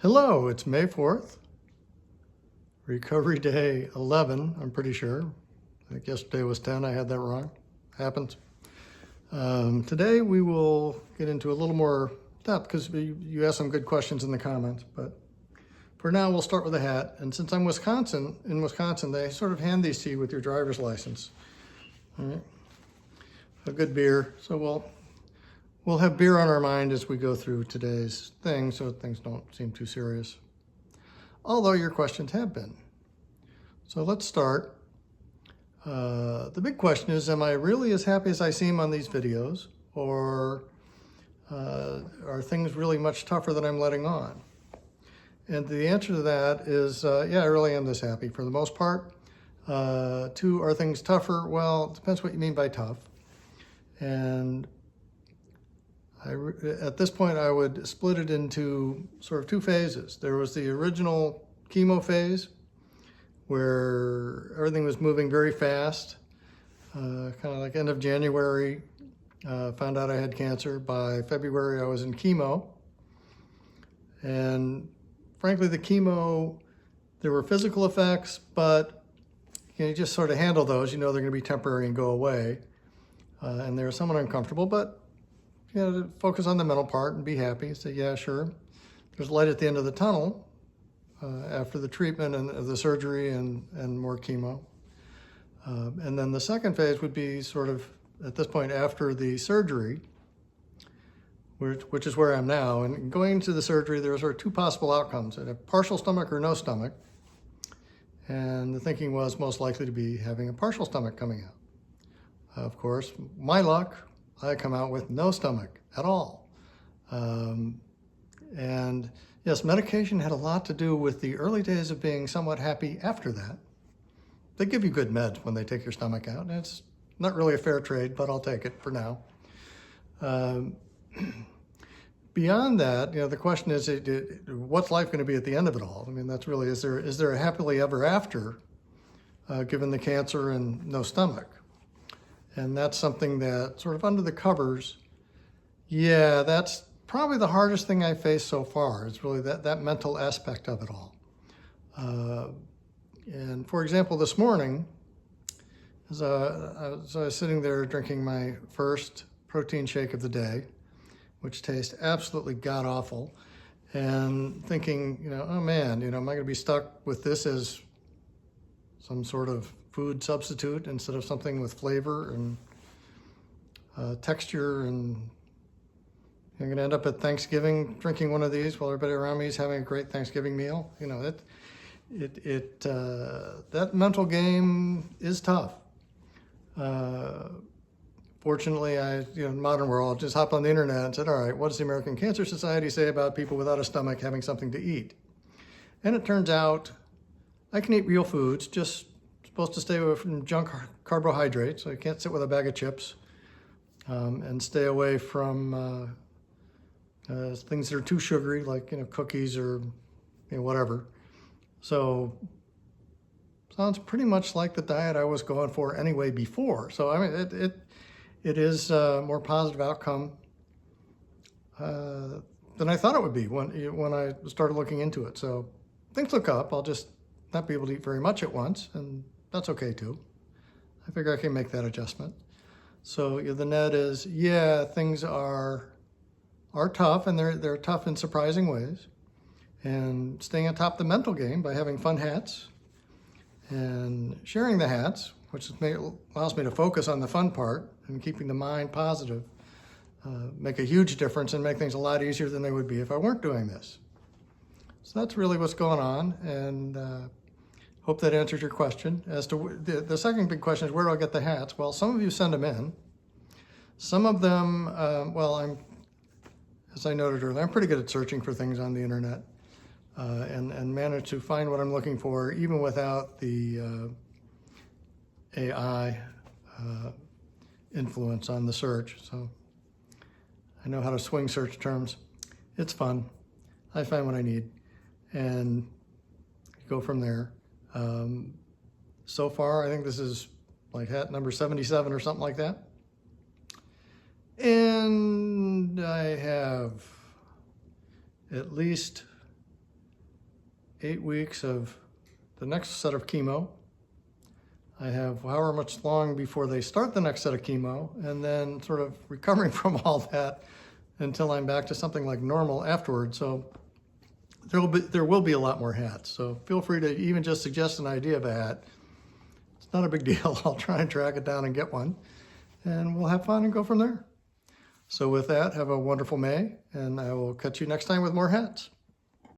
Hello, it's May 4th, recovery day 11, I'm pretty sure. I think yesterday was 10, I had that wrong. Happens. Today we will get into a little more depth because you asked some good questions in the comments, but for now we'll start with a hat. And since I'm in Wisconsin, they sort of hand these to you with your driver's license. All right. A good beer, so we'll have beer on our mind as we go through today's thing so things don't seem too serious. Although your questions have been. So let's start. The big question is, am I really as happy as I seem on these videos? Or are things really much tougher than I'm letting on? And the answer to that is, yeah, I really am this happy for the most part. Two, are things tougher? Well, it depends what you mean by tough. And at this point, I would split it into sort of two phases. There was the original chemo phase, where everything was moving very fast, kind of like end of January, found out I had cancer. By February, I was in chemo. And frankly, the chemo, there were physical effects, but you just sort of handle those. You know they're going to be temporary and go away. And they were somewhat uncomfortable, but focus on the mental part and be happy. Say, yeah, sure. There's light at the end of the tunnel after the treatment and the surgery and more chemo. And then the second phase would be sort of, at this point, after the surgery, which is where I'm now. And going into the surgery, there are sort of two possible outcomes: a partial stomach or no stomach. And the thinking was most likely to be having a partial stomach coming out. Of course, my luck, I come out with no stomach at all. And yes, medication had a lot to do with the early days of being somewhat happy after that. They give you good meds when they take your stomach out. And it's not really a fair trade, but I'll take it for now. Beyond that, the question is, what's life going to be at the end of it all? I mean, that's really, is there a happily ever after, given the cancer and no stomach? And that's something that sort of under the covers, yeah, that's probably the hardest thing I've faced so far. It's really that mental aspect of it all. And for example, this morning, as I was sitting there drinking my first protein shake of the day, which tastes absolutely god-awful, and thinking, oh man, am I going to be stuck with this as some sort of food substitute instead of something with flavor and texture, and I'm going to end up at Thanksgiving drinking one of these while everybody around me is having a great Thanksgiving meal. That mental game is tough. Fortunately, in the modern world, just hopped on the internet and said, all right, what does the American Cancer Society say about people without a stomach having something to eat? And it turns out I can eat real foods, just supposed to stay away from junk carbohydrates. So I can't sit with a bag of chips, and stay away from things that are too sugary, like cookies or whatever. So sounds pretty much like the diet I was going for anyway before. So I mean, it is a more positive outcome than I thought it would be when I started looking into it. So things look up. I'll just not be able to eat very much at once, and that's okay too. I figure I can make that adjustment. So the net is, yeah, things are tough, and they're tough in surprising ways. And staying on top of the mental game by having fun hats and sharing the hats, which allows me to focus on the fun part and keeping the mind positive, make a huge difference and make things a lot easier than they would be if I weren't doing this. So that's really what's going on, and hope that answers your question. As to the second big question is, where do I get the hats? Well, some of you send them in. Some of them, as I noted earlier, I'm pretty good at searching for things on the internet, and manage to find what I'm looking for even without the AI influence on the search. So I know how to swing search terms. It's fun. I find what I need and go from there. So far, I think this is like hat number 77 or something like that. And I have at least 8 weeks of the next set of chemo. I have however much long before they start the next set of chemo, and then sort of recovering from all that until I'm back to something like normal afterwards. So there will be a lot more hats. So feel free to even just suggest an idea of a hat. It's not a big deal. I'll try and track it down and get one, and we'll have fun and go from there. So with that, have a wonderful May, and I will catch you next time with more hats.